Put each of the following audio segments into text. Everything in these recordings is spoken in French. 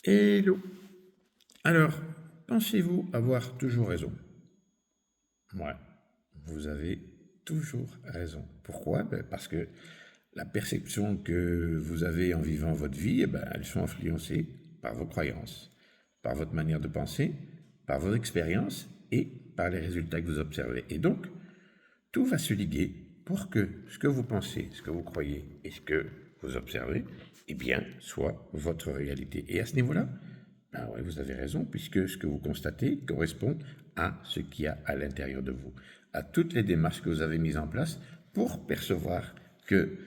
Hello. Alors, pensez-vous avoir toujours raison? Ouais, vous avez toujours raison. Pourquoi? Parce que la perception que vous avez en vivant votre vie, elles sont influencées par vos croyances, par votre manière de penser, par vos expériences et par les résultats que vous observez. Et donc, tout va se liguer pour que ce que vous pensez, ce que vous croyez et ce que vous observez, soit votre réalité. Et à ce niveau-là, ouais, vous avez raison, puisque ce que vous constatez correspond à ce qu'il y a à l'intérieur de vous, à toutes les démarches que vous avez mises en place pour percevoir que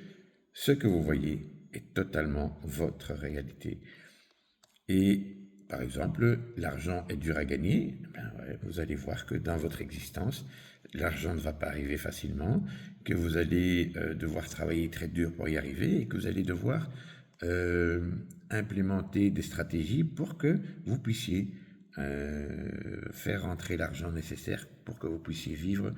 ce que vous voyez est totalement votre réalité. Et par exemple, l'argent est dur à gagner, ouais, vous allez voir que dans votre existence, l'argent ne va pas arriver facilement, que vous allez devoir travailler très dur pour y arriver et que vous allez devoir euh, implémenter des stratégies pour que vous puissiez faire entrer l'argent nécessaire pour que vous puissiez vivre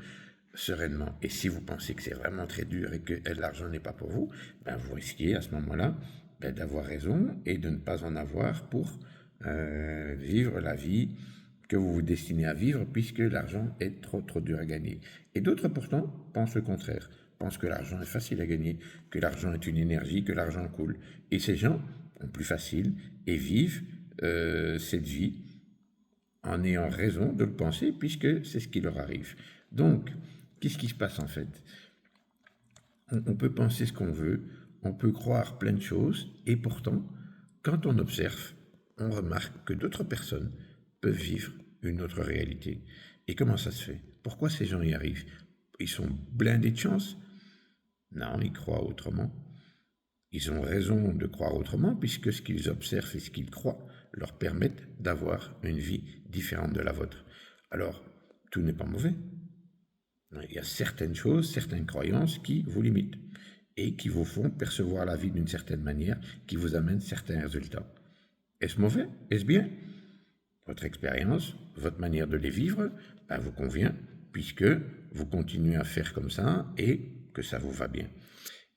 sereinement. Et si vous pensez que c'est vraiment très dur et que l'argent n'est pas pour vous, vous risquez à ce moment-là d'avoir raison et de ne pas en avoir pour vivre la vie que vous vous destinez à vivre puisque l'argent est trop dur à gagner. Et d'autres pourtant pensent le contraire, pensent que l'argent est facile à gagner, que l'argent est une énergie, que l'argent coule. Et ces gens ont plus facile et vivent cette vie en ayant raison de le penser puisque c'est ce qui leur arrive. Donc, qu'est-ce qui se passe en fait? On peut penser ce qu'on veut, on peut croire plein de choses, et pourtant, quand on observe, on remarque que d'autres personnes peuvent vivre une autre réalité. Et comment ça se fait? Pourquoi ces gens y arrivent? Ils sont blindés de chance? Non, ils croient autrement. Ils ont raison de croire autrement puisque ce qu'ils observent et ce qu'ils croient leur permettent d'avoir une vie différente de la vôtre. Alors, tout n'est pas mauvais. Il y a certaines choses, certaines croyances qui vous limitent et qui vous font percevoir la vie d'une certaine manière, qui vous amènent certains résultats. Est-ce mauvais? Est-ce bien? Votre expérience, votre manière de les vivre, vous convient, puisque vous continuez à faire comme ça et que ça vous va bien.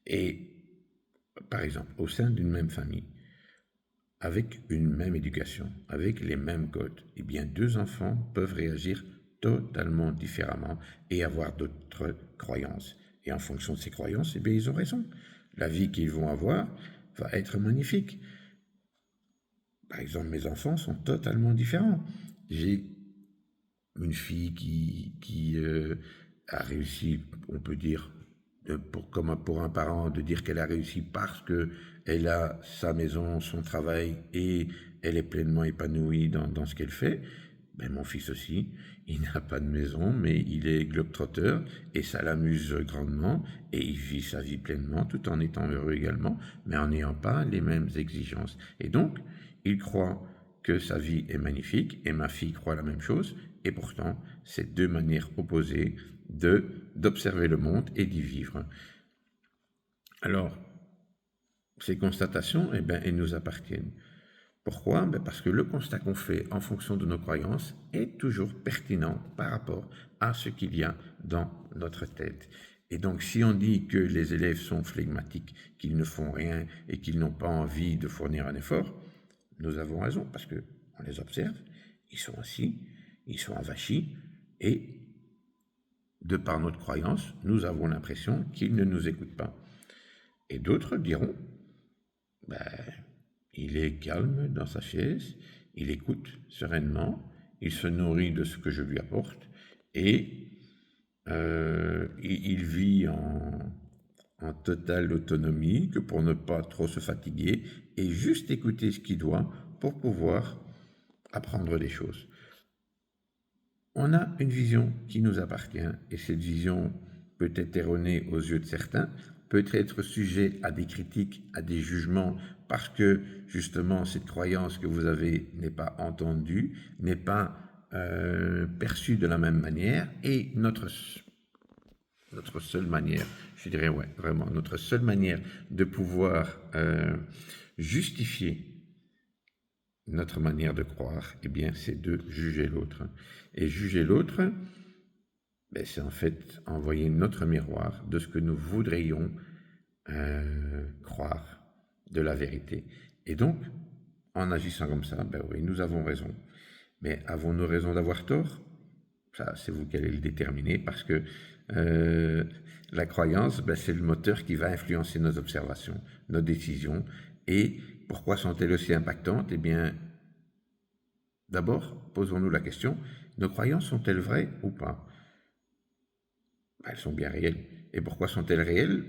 Et par exemple, au sein d'une même famille, avec une même éducation, avec les mêmes codes, deux enfants peuvent réagir totalement différemment et avoir d'autres croyances. Et en fonction de ces croyances, ils ont raison. La vie qu'ils vont avoir va être magnifique. Par exemple, mes enfants sont totalement différents. J'ai une fille qui a réussi, on peut dire, comme pour un parent, de dire qu'elle a réussi parce que elle a sa maison, son travail et elle est pleinement épanouie dans ce qu'elle fait. Mon fils aussi, il n'a pas de maison, mais il est globe-trotteur et ça l'amuse grandement et il vit sa vie pleinement tout en étant heureux également, mais en n'ayant pas les mêmes exigences. Et donc, il croit que sa vie est magnifique et ma fille croit la même chose et pourtant, c'est deux manières opposées d'observer le monde et d'y vivre. Alors, ces constatations, elles nous appartiennent. Pourquoi? Parce que le constat qu'on fait en fonction de nos croyances est toujours pertinent par rapport à ce qu'il y a dans notre tête. Et donc, si on dit que les élèves sont flegmatiques, qu'ils ne font rien et qu'ils n'ont pas envie de fournir un effort, nous avons raison parce que on les observe, ils sont assis, ils sont avachis et de par notre croyance, nous avons l'impression qu'ils ne nous écoutent pas. Et d'autres diront, ben, il est calme dans sa chaise, il écoute sereinement, il se nourrit de ce que je lui apporte et il vit en totale autonomie que pour ne pas trop se fatiguer et juste écouter ce qu'il doit pour pouvoir apprendre des choses. On a une vision qui nous appartient et cette vision peut être erronée aux yeux de certains, peut être sujet à des critiques, à des jugements parce que justement cette croyance que vous avez n'est pas entendue, n'est pas perçue de la même manière et notre seule manière, je dirais ouais, vraiment, notre seule manière de pouvoir justifier notre manière de croire, c'est de juger l'autre. Et juger l'autre, c'est en fait envoyer notre miroir de ce que nous voudrions croire de la vérité. Et donc, en agissant comme ça, ben oui, nous avons raison. Mais avons-nous raison d'avoir tort? Ça, c'est vous qui allez le déterminer parce que euh, la croyance, ben, c'est le moteur qui va influencer nos observations, nos décisions. Et pourquoi sont-elles aussi impactantes? Eh bien, d'abord, posons-nous la question, nos croyances sont-elles vraies ou pas? Ben, elles sont bien réelles. Et pourquoi sont-elles réelles?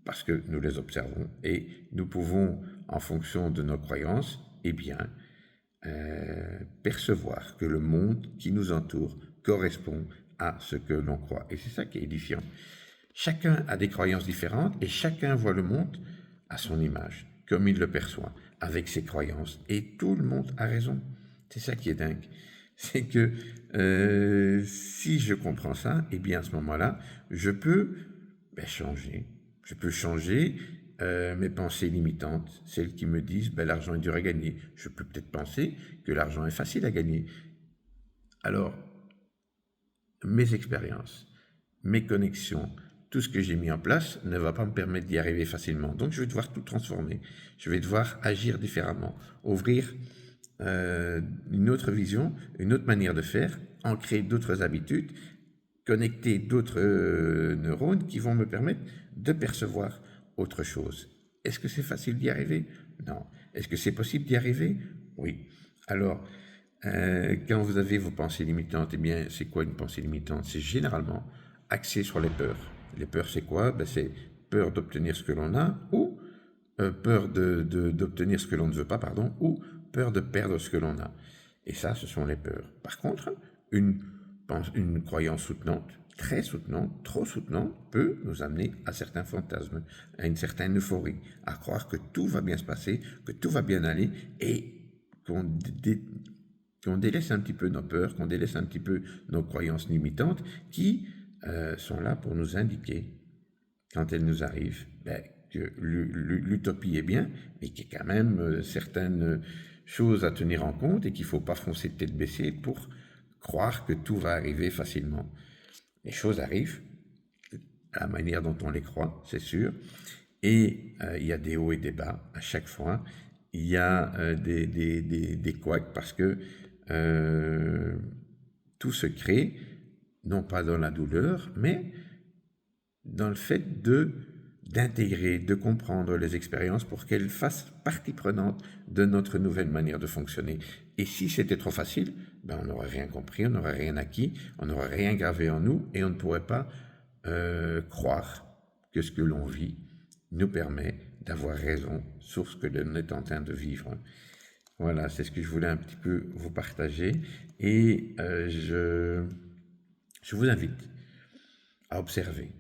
Parce que nous les observons et nous pouvons, en fonction de nos croyances, eh bien, percevoir que le monde qui nous entoure correspond à ce que l'on croit. Et c'est ça qui est édifiant. Chacun a des croyances différentes et chacun voit le monde à son image, comme il le perçoit, avec ses croyances. Et tout le monde a raison. C'est ça qui est dingue. C'est que si je comprends ça, eh bien à ce moment-là, je peux changer. Je peux changer mes pensées limitantes, celles qui me disent l'argent est dur à gagner. Je peux peut-être penser que l'argent est facile à gagner. Alors, mes expériences, mes connexions, tout ce que j'ai mis en place ne va pas me permettre d'y arriver facilement. Donc, je vais devoir tout transformer. Je vais devoir agir différemment, ouvrir une autre vision, une autre manière de faire, ancrer d'autres habitudes, connecter d'autres neurones qui vont me permettre de percevoir autre chose. Est-ce que c'est facile d'y arriver? Non. Est-ce que c'est possible d'y arriver? Oui. Alors, quand vous avez vos pensées limitantes, eh bien, c'est quoi une pensée limitante? C'est généralement axé sur les peurs. Les peurs, c'est quoi? C'est peur d'obtenir ce que l'on a ou peur d'obtenir ce que l'on ne veut pas, pardon, ou peur de perdre ce que l'on a. Et ça, ce sont les peurs. Par contre, une croyance soutenante, très soutenante, trop soutenante, peut nous amener à certains fantasmes, à une certaine euphorie, à croire que tout va bien se passer, que tout va bien aller, et qu'on délaisse un petit peu nos peurs, qu'on délaisse un petit peu nos croyances limitantes, qui sont là pour nous indiquer, quand elles nous arrivent, que l'utopie est bien, mais qu'il y a quand même certaines choses à tenir en compte et qu'il ne faut pas foncer de tête baissée pour croire que tout va arriver facilement. Les choses arrivent à la manière dont on les croit, c'est sûr, et il y a des hauts et des bas à chaque fois. Il y a des couacs parce que tout se crée, non pas dans la douleur, mais dans le fait d'intégrer, de comprendre les expériences pour qu'elles fassent partie prenante de notre nouvelle manière de fonctionner. Et si c'était trop facile, on n'aurait rien compris, on n'aurait rien acquis, on n'aurait rien gravé en nous et on ne pourrait pas croire que ce que l'on vit nous permet d'avoir raison sur ce que l'on est en train de vivre. Voilà, c'est ce que je voulais un petit peu vous partager et je vous invite à observer,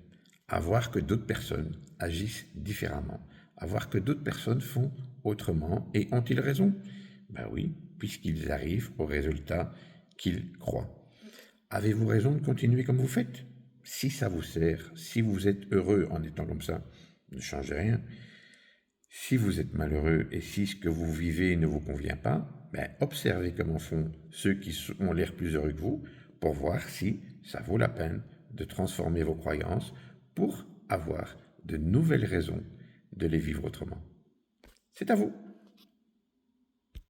à voir que d'autres personnes agissent différemment, à voir que d'autres personnes font autrement. Et ont-ils raison? Oui, puisqu'ils arrivent au résultat qu'ils croient. Avez-vous raison de continuer comme vous faites? Si ça vous sert, si vous êtes heureux en étant comme ça, ne changez rien. Si vous êtes malheureux et si ce que vous vivez ne vous convient pas, observez comment font ceux qui ont l'air plus heureux que vous pour voir si ça vaut la peine de transformer vos croyances pour avoir de nouvelles raisons de les vivre autrement. C'est à vous.